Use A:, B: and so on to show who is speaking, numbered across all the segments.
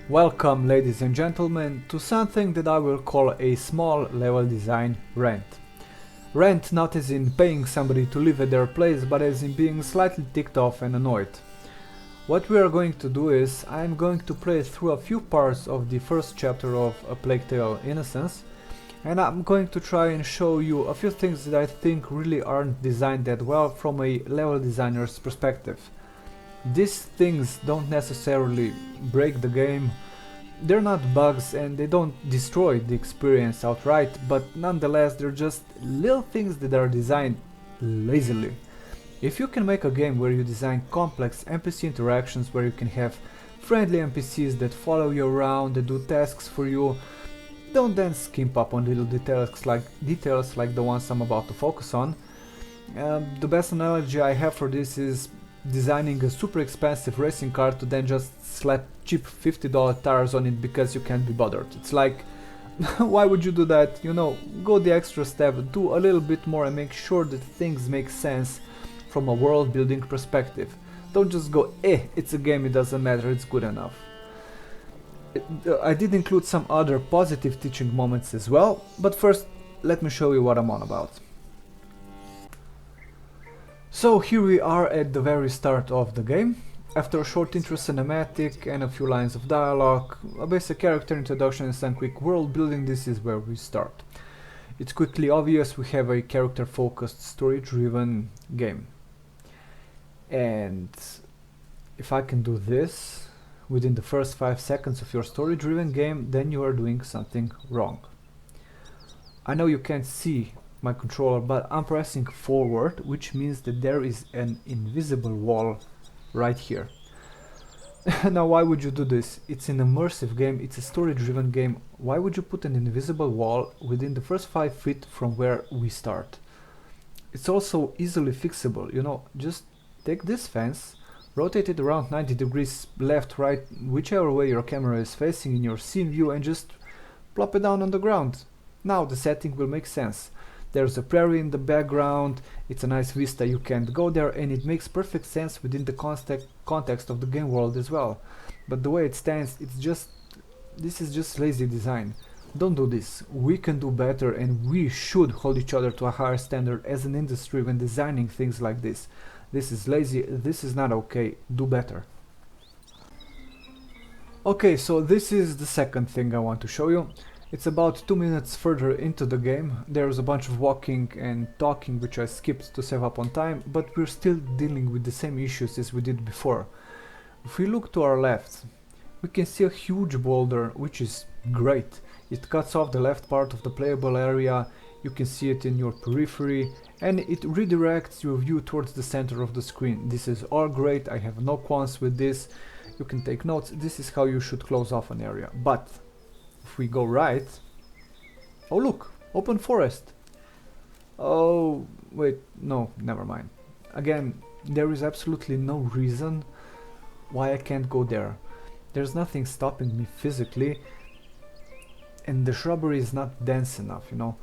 A: Welcome, ladies and gentlemen, to something that I will call a small level design rant. Rant not as in paying somebody to live at their place, but as in being slightly ticked off and annoyed. What we are going to do is, I am going to play through a few parts of the first chapter of A Plague Tale: Innocence, and I'm going to try and show you a few things that I think really aren't designed that well from a level designer's perspective. These things don't necessarily break the game, they're not bugs and they don't destroy the experience outright, but nonetheless they're just little things that are designed lazily. If you can make a game where you design complex NPC interactions, where you can have friendly NPCs that follow you around, that do tasks for you, don't then skimp up on little details like the ones I'm about to focus on. The best analogy I have for this is designing a super expensive racing car to then just slap cheap $50 tires on it because you can't be bothered. It's like, why would you do that? You know, go the extra step, do a little bit more and make sure that things make sense from a world building perspective. Don't just go, it's a game, it doesn't matter, it's good enough. I did include some other positive teaching moments as well, but first let me show you what I'm on about. So here we are at the very start of the game. After a short intro cinematic and a few lines of dialogue, a basic character introduction and some quick world building, this is where we start. It's quickly obvious we have a character focused, story driven game. And if I can do this within the first 5 seconds of your story driven game, then you are doing something wrong. I know you can't see my controller, but I'm pressing forward, which means that there is an invisible wall right here. Now why would you do this? It's an immersive game, it's a story driven game. Why would you put an invisible wall within the first 5 feet from where we start? It's also easily fixable, you know, just take this fence, rotate it around 90 degrees left, right, whichever way your camera is facing in your scene view, and just plop it down on the ground. Now the setting will make sense. There's a prairie in the background, it's a nice vista, you can't go there, and it makes perfect sense within the context of the game world as well. But the way it stands, this is just lazy design. Don't do this. We can do better, and we should hold each other to a higher standard as an industry when designing things like this. This is lazy, this is not okay, do better. Okay, so this is the second thing I want to show you. It's about 2 minutes further into the game. There's a bunch of walking and talking which I skipped to save up on time, but we're still dealing with the same issues as we did before. If we look to our left, we can see a huge boulder, which is great. It cuts off the left part of the playable area, you can see it in your periphery, and it redirects your view towards the center of the screen. This is all great, I have no qualms with this. You can take notes, this is how you should close off an area. But if we go right, oh look, open forest. Oh wait, no, never mind. Again, there is absolutely no reason why I can't go there. There's nothing stopping me physically, and the shrubbery is not dense enough, you know.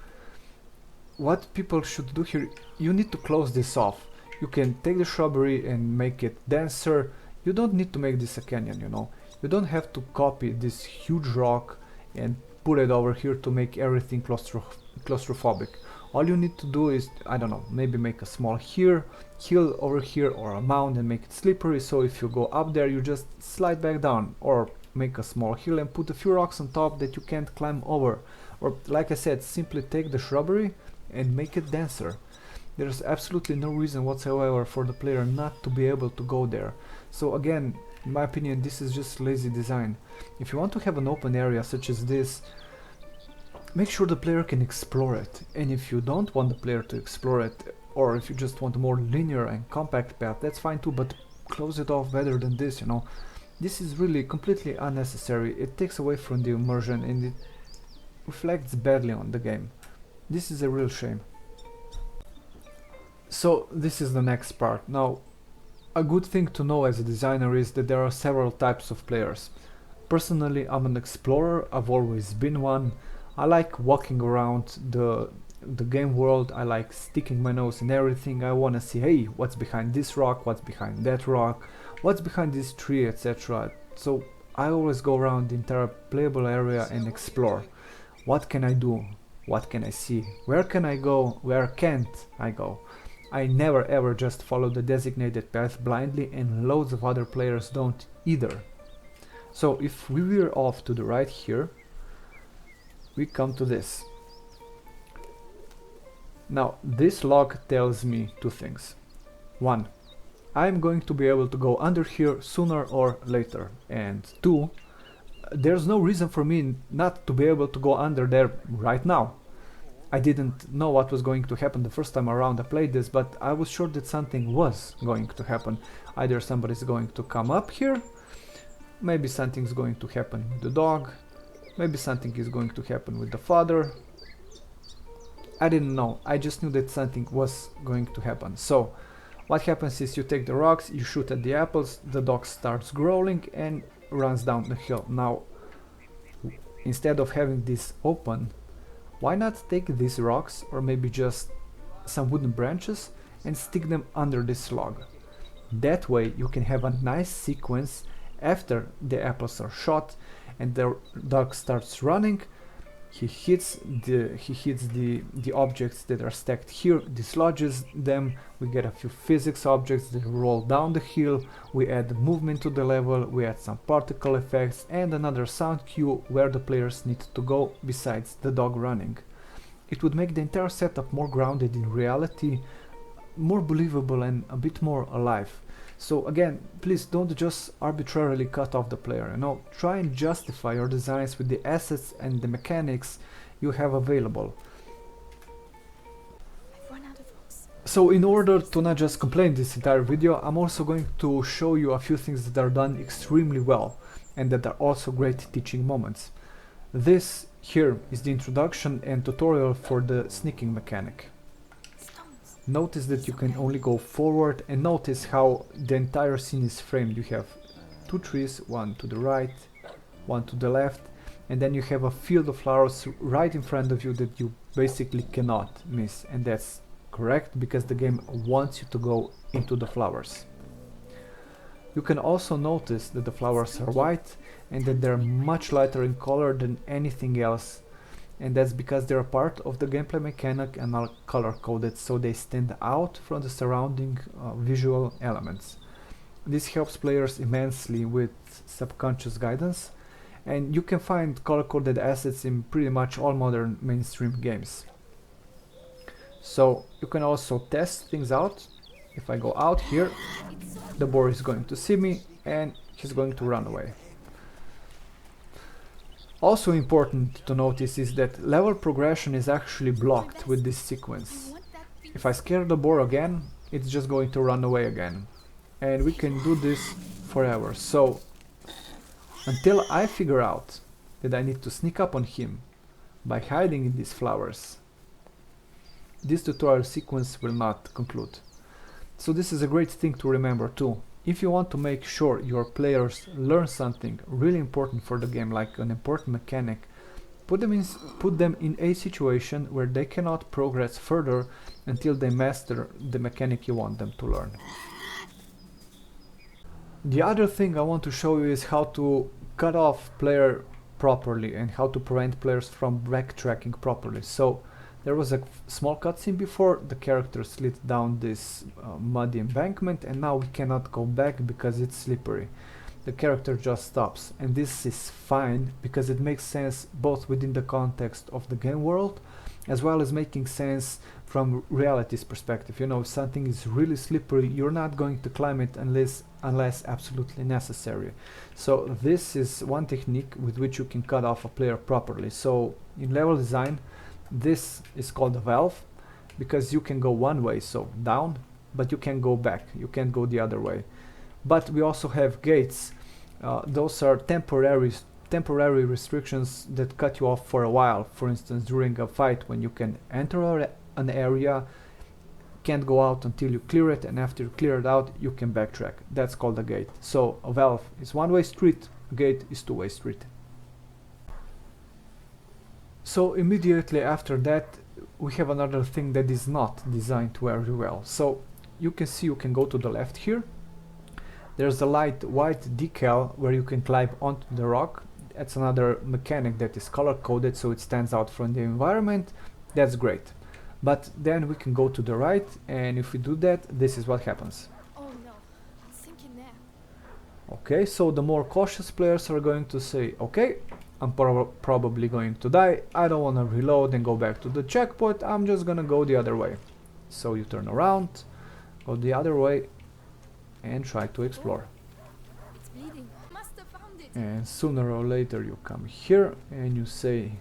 A: What people should do here, you need to close this off. You can take the shrubbery and make it denser. You don't need to make this a canyon, you know. You don't have to copy this huge rock and put it over here to make everything claustrophobic. All you need to do is, I don't know, maybe make a small hill over here, or a mound and make it slippery, so if you go up there you just slide back down, or make a small hill and put a few rocks on top that you can't climb over, or like I said, simply take the shrubbery and make it denser. There's absolutely no reason whatsoever for the player not to be able to go there. So again, in my opinion, this is just lazy design. If you want to have an open area such as this, make sure the player can explore it. And if you don't want the player to explore it, or if you just want a more linear and compact path, that's fine too, but close it off better than this, you know. This is really completely unnecessary. It takes away from the immersion and it reflects badly on the game. This is a real shame. So this is the next part. Now, a good thing to know as a designer is that there are several types of players. Personally, I'm an explorer, I've always been one. I like walking around the game world, I like sticking my nose in everything. I wanna see, hey, what's behind this rock, what's behind that rock, what's behind this tree, etc. So I always go around the entire playable area and explore. What can I do? What can I see? Where can I go? Where can't I go? I never ever just follow the designated path blindly, and loads of other players don't either. So if we veer off to the right here, we come to this. Now this log tells me two things. One, I'm going to be able to go under here sooner or later, and two, there's no reason for me not to be able to go under there right now. I didn't know what was going to happen the first time around I played this, but I was sure that something was going to happen. Either somebody's going to come up here, maybe something's going to happen with the dog, maybe something is going to happen with the father. I didn't know, I just knew that something was going to happen. So what happens is you take the rocks, you shoot at the apples, the dog starts growling and runs down the hill. Now, instead of having this open, why not take these rocks, or maybe just some wooden branches, and stick them under this log? That way you can have a nice sequence after the apples are shot and the dog starts running. He hits the objects that are stacked here, dislodges them, we get a few physics objects that roll down the hill, we add movement to the level, we add some particle effects and another sound cue where the players need to go besides the dog running. It would make the entire setup more grounded in reality, more believable and a bit more alive. So again, please don't just arbitrarily cut off the player, try and justify your designs with the assets and the mechanics you have available.
B: I've run out of rocks.
A: So in order to not just complain this entire video, I'm also going to show you a few things that are done extremely well and that are also great teaching moments. This here is the introduction and tutorial for the sneaking mechanic. Notice that you can only go forward, and notice how the entire scene is framed. You have two trees, one to the right, one to the left, and then you have a field of flowers right in front of you that you basically cannot miss. And that's correct, because the game wants you to go into the flowers. You can also notice that the flowers are white and that they're much lighter in color than anything else. And that's because they're part of the gameplay mechanic and are color coded, so they stand out from the surrounding visual elements. This helps players immensely with subconscious guidance, and you can find color coded assets in pretty much all modern mainstream games. So you can also test things out. If I go out here, the boar is going to see me and he's going to run away. Also important to notice is that level progression is actually blocked with this sequence. If I scare the boar again, it's just going to run away again. And we can do this forever. So until I figure out that I need to sneak up on him by hiding in these flowers, this tutorial sequence will not conclude. So this is a great thing to remember too. If you want to make sure your players learn something really important for the game, like an important mechanic, put them in a situation where they cannot progress further until they master the mechanic you want them to learn. The other thing I want to show you is how to cut off player properly and how to prevent players from backtracking properly. So there was a small cutscene before, the character slid down this muddy embankment, and now we cannot go back because it's slippery. The character just stops, and this is fine because it makes sense both within the context of the game world as well as making sense from reality's perspective. If something is really slippery, you're not going to climb it unless absolutely necessary. So this is one technique with which you can cut off a player properly. So in level design, this is called a valve because you can go one way, so down, but you can go back, you can't go the other way. But we also have gates. Those are temporary restrictions that cut you off for a while. For instance, during a fight, when you can enter an area, can't go out until you clear it, and after you clear it out you can backtrack. That's called a gate. So a valve is one-way street, a gate is two-way street. So immediately after that we have another thing that is not designed very well. So you can see you can go to the left here. There's a light white decal where you can climb onto the rock. That's another mechanic that is color coded so it stands out from the environment. That's great. But then we can go to the right, and if we do that, this is what happens.
B: Oh no, it's sinking there.
A: Okay, so the more cautious players are going to say, okay, I'm probably going to die, I don't want to reload and go back to the checkpoint, I'm just gonna go the other way. So you turn around, go the other way, and try to explore.
B: It's bleeding. Must have found it.
A: And sooner or later you come here and you say,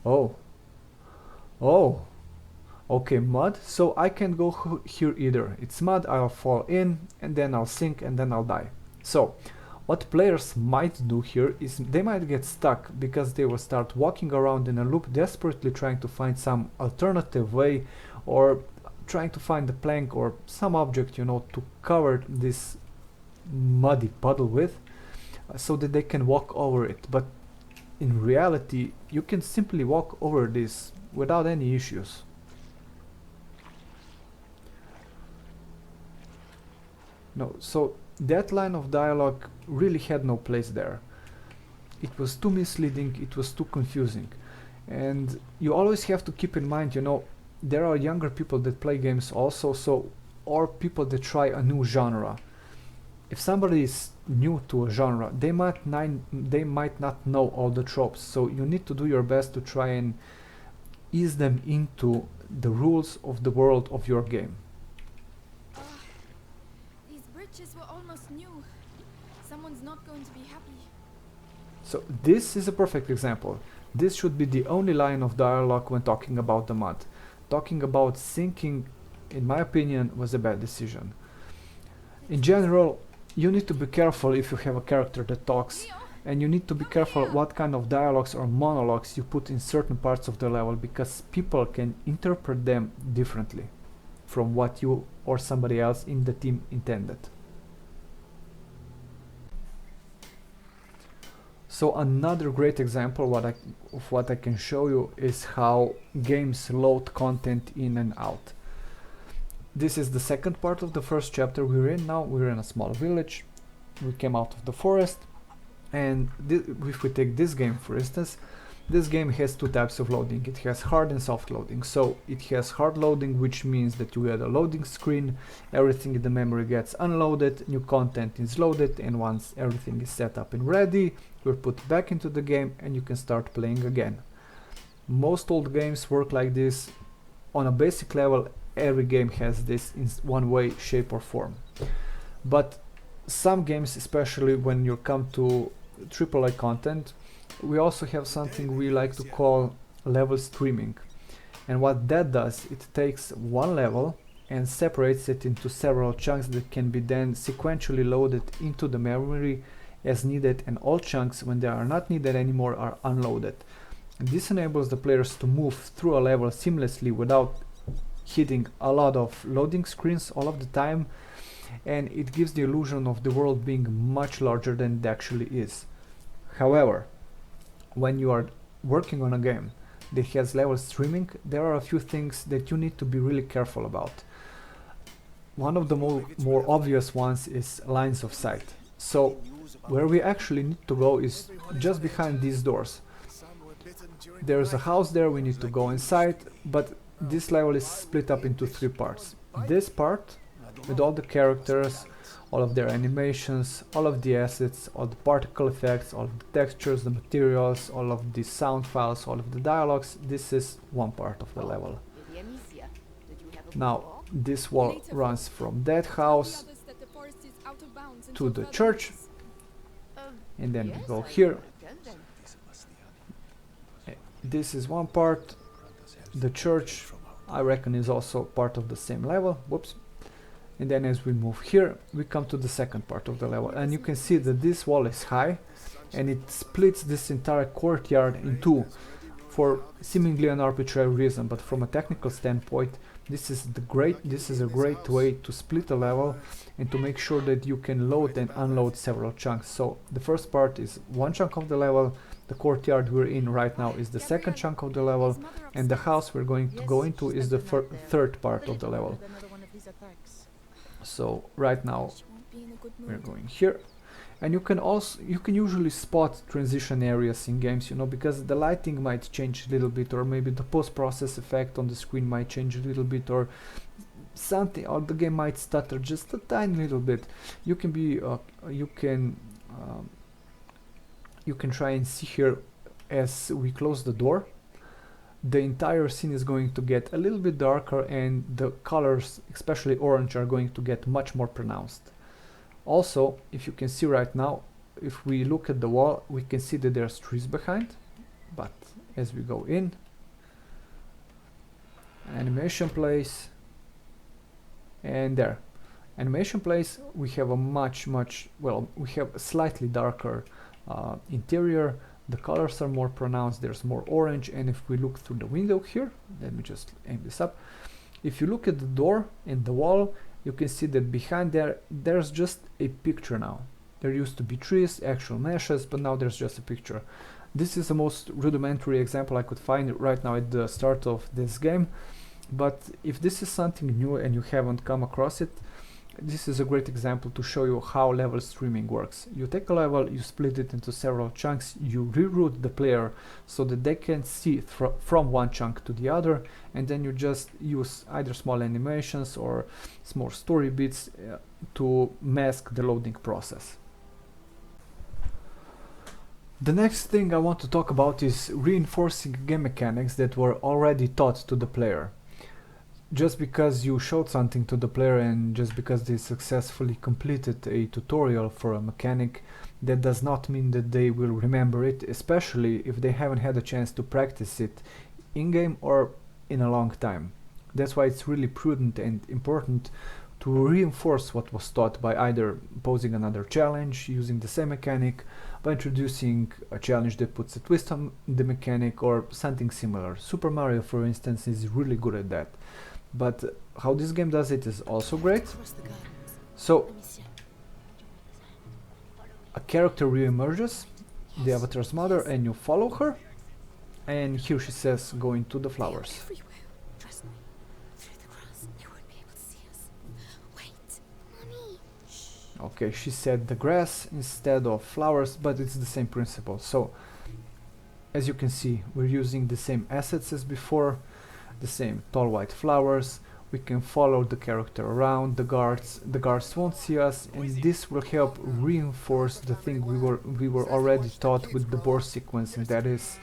A: oh, okay, mud, so I can't go here either. It's mud, I'll fall in, and then I'll sink, and then I'll die. So, what players might do here is they might get stuck because they will start walking around in a loop, desperately trying to find some alternative way, or trying to find a plank or some object, you know, to cover this muddy puddle with, so that they can walk over it. But in reality, you can simply walk over this without any issues. No, so that line of dialogue really had no place there. It was too misleading, it was too confusing. And you always have to keep in mind, you know, there are younger people that play games also, so, or people that try a new genre. If somebody is new to a genre, they might not know all the tropes, so you need to do your best to try and ease them into the rules of the world of your game.
B: These bridges were almost new. Someone's not going to be happy.
A: So this is a perfect example. This should be the only line of dialogue when talking about the mud. Talking about sinking, in my opinion, was a bad decision. In general, you need to be careful if you have a character that talks, and you need to be careful what kind of dialogues or monologues you put in certain parts of the level, because people can interpret them differently from what you or somebody else in the team intended. So another great example of what I can show you is how games load content in and out. This is the second part of the first chapter we're in now. We're in a small village. We came out of the forest, and if we take this game for instance, this game has two types of loading. It has hard and soft loading. So it has hard loading, which means that you get a loading screen, everything in the memory gets unloaded, new content is loaded, and once everything is set up and ready, you're put back into the game and you can start playing again. Most old games work like this. On a basic level, every game has this in one way, shape or form. But some games, especially when you come to AAA content, we also have something we like to call level streaming. And what that does, it takes one level and separates it into several chunks that can be then sequentially loaded into the memory as needed, and all chunks, when they are not needed anymore, are unloaded. And this enables the players to move through a level seamlessly without hitting a lot of loading screens all of the time, and it gives the illusion of the world being much larger than it actually is. However, when you are working on a game that has level streaming, there are a few things that you need to be really careful about. One of the more obvious ones is lines of sight. So where we actually need to go is just behind these doors. There's a house there, we need to go inside, but this level is split up into three parts. This part, with all the characters, all of their animations, all of the assets, all the particle effects, all of the textures, the materials, all of the sound files, all of the dialogues, this is one part of the level. Now, this wall runs from that house to the church, and then we go here. This is one part. The church, I reckon, is also part of the same level. Whoops. And then as we move here, we come to the second part of the level, and you can see that this wall is high and it splits this entire courtyard in two for seemingly an arbitrary reason, but from a technical standpoint, this is a great way to split a level and to make sure that you can load and unload several chunks. So the first part is one chunk of the level, the courtyard we're in right now is the second chunk of the level, and the house we're going to go into is the third part of the level. So right now
B: be in a good
A: We're
B: mood.
A: going here. And you can usually spot transition areas in games, you know, because the lighting might change a little bit, or maybe the post-process effect on the screen might change a little bit, or something, or the game might stutter just a tiny little bit. You can be um, you can try and see here as we close the door, the entire scene is going to get a little bit darker, and the colors, especially orange, are going to get much more pronounced. Also, if you can see right now, if we look at the wall, we can see that there's trees behind, but as we go in, animation plays, and there. Animation plays, we have a we have a slightly darker interior, the colors are more pronounced, there's more orange, and if we look through the window here, let me just aim this up, if you look at the door and the wall, you can see that behind there's just a picture now. There used to be trees, actual meshes, but now there's just a picture. This is the most rudimentary example I could find right now at the start of this game, but if this is something new and you haven't come across it, this is a great example to show you how level streaming works. You take a level, you split it into several chunks, you reroute the player so that they can see from one chunk to the other, and then you just use either small animations or small story bits to mask the loading process. The next thing I want to talk about is reinforcing game mechanics that were already taught to the player. Just because you showed something to the player and just because they successfully completed a tutorial for a mechanic, that does not mean that they will remember it, especially if they haven't had a chance to practice it in-game or in a long time. That's why it's really prudent and important to reinforce what was taught by either posing another challenge, using the same mechanic, by introducing a challenge that puts a twist on the mechanic, or something similar. Super Mario, for instance, is really good at that. But how this game does it is also great. So a character re-emerges, the avatar's mother, and you follow her, and here she says, go into the flowers.
B: Everywhere. Trust me. Through the grass, they won't be able to see us. Wait, Mommy. Shh.
A: Okay, she said the grass instead of flowers, but it's the same principle. So as you can see, we're using the same assets as before, the same tall white flowers. We can follow the character around, the guards won't see us, and this will help reinforce the thing we were already taught with the board sequencing, that is,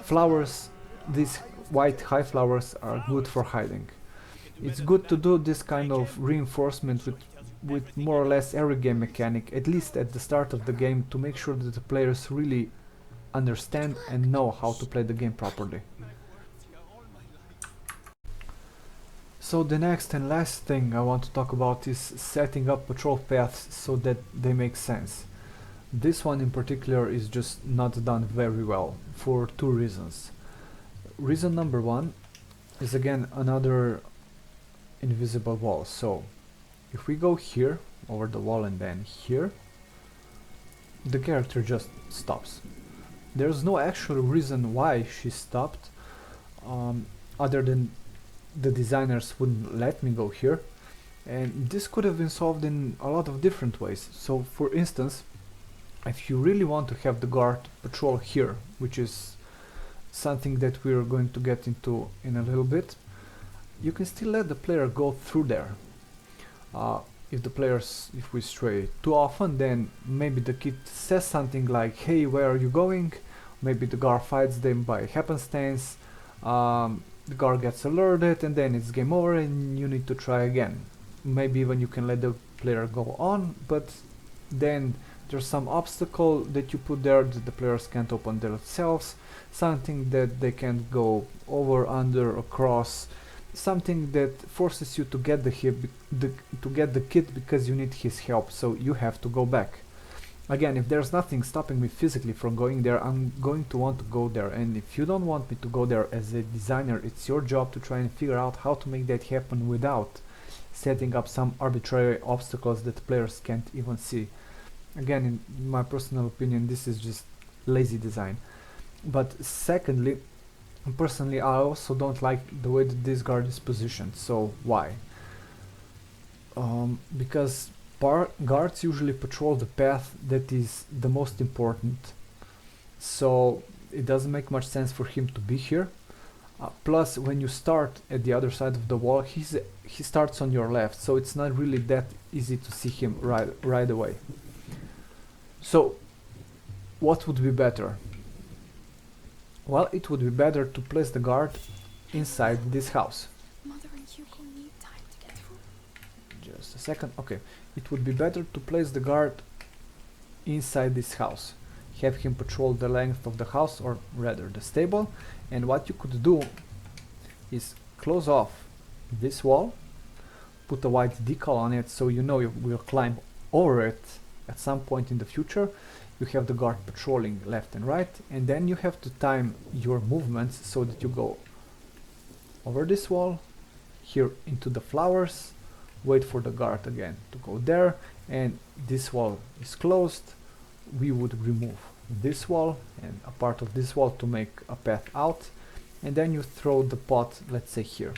A: flowers, these white high flowers are good for hiding. It's good to do this kind of reinforcement with more or less every game mechanic, at least at the start of the game, to make sure that the players really understand and know how to play the game properly. So the next and last thing I want to talk about is setting up patrol paths so that they make sense. This one in particular is just not done very well for two reasons. Reason number one is again another invisible wall. So if we go here over the wall and then here, the character just stops. There's no actual reason why she stopped, other than the designers wouldn't let me go here, and this could have been solved in a lot of different ways. So for instance, if you really want to have the guard patrol here, which is something that we're going to get into in a little bit, you can still let the player go through there. If we stray too often, then maybe the kid says something like, hey, where are you going? Maybe the guard fights them by happenstance, the guard gets alerted, and then it's game over and you need to try again. Maybe even you can let the player go on, but then there's some obstacle that you put there that the players can't open themselves, something that they can't go over, under, across, something that forces you to get the kid because you need his help, so you have to go back. Again, if there's nothing stopping me physically from going there, I'm going to want to go there, and if you don't want me to go there as a designer, it's your job to try and figure out how to make that happen without setting up some arbitrary obstacles that players can't even see. Again, in my personal opinion, this is just lazy design. But secondly, personally, I also don't like the way that this guard is positioned. So why? Because guards usually patrol the path that is the most important, so it doesn't make much sense for him to be here. Plus, when you start at the other side of the wall, he starts on your left, so it's not really that easy to see him right away. So, what would be better? Well, it would be better to place the guard inside this house.
B: Mother and Hugo need time to get through.
A: Just a second. Okay, it would be better to place the guard inside this house. Have him patrol the length of the house, or rather the stable. And what you could do is close off this wall, put a white decal on it so you know you will climb over it at some point in the future. You have the guard patrolling left and right, and then you have to time your movements so that you go over this wall, here into the flowers, wait for the guard again to go there, and this wall is closed. We would remove this wall and a part of this wall to make a path out, and then you throw the pot, let's say here.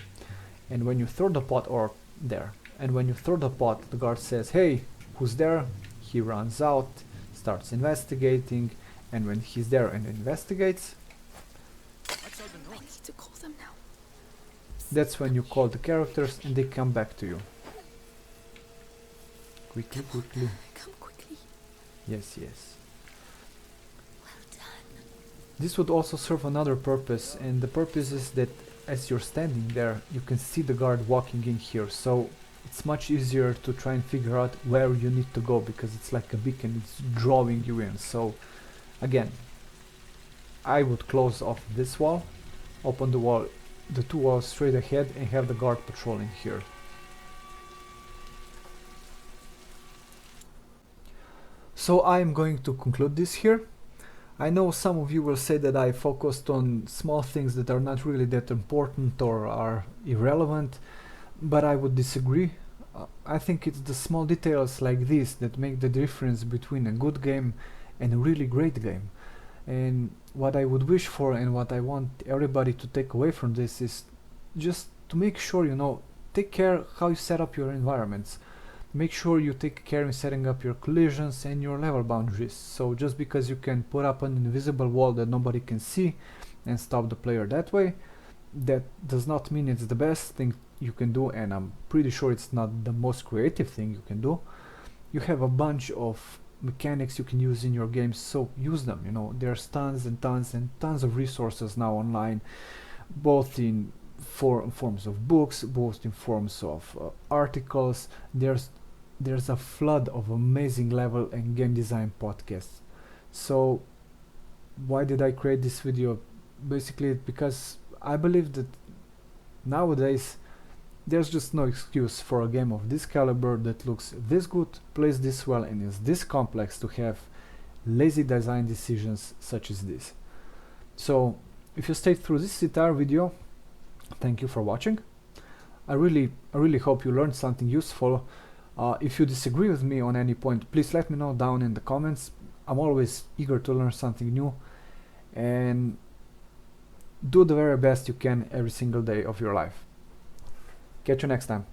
A: And when you throw the pot, or there, and when you throw the pot, the guard says, "Hey, who's there?" He runs out, starts investigating, and when he's there and investigates,
B: I need to call them now.
A: that's when you call the characters and they come back to you. Quickly, quickly.
B: Come quickly.
A: Yes, yes.
B: Well done.
A: This would also serve another purpose, and the purpose is that as you're standing there, you can see the guard walking in here, so it's much easier to try and figure out where you need to go, because it's like a beacon, it's drawing you in. So again, I would close off this wall, open the wall, the two walls straight ahead, and have the guard patrolling here. So I'm going to conclude this here. I know some of you will say that I focused on small things that are not really that important or are irrelevant, but I would disagree. I think it's the small details like this that make the difference between a good game and a really great game. And what I would wish for, and what I want everybody to take away from this, is just to make sure, you know, take care how you set up your environments. Make sure you take care in setting up your collisions and your level boundaries. So just because you can put up an invisible wall that nobody can see and stop the player that way, that does not mean it's the best thing you can do, and I'm pretty sure it's not the most creative thing you can do. You have a bunch of mechanics you can use in your games, so use them. You know, there's tons and tons and tons of resources now online, both in forms of books, both in forms of articles. There's a flood of amazing level and game design podcasts. So why did I create this video? Basically because I believe that nowadays there's just no excuse for a game of this caliber that looks this good, plays this well, and is this complex to have lazy design decisions such as this. So if you stayed through this entire video, thank you for watching. I really hope you learned something useful. If you disagree with me on any point, please let me know down in the comments. I'm always eager to learn something new, and do the very best you can every single day of your life. Catch you next time.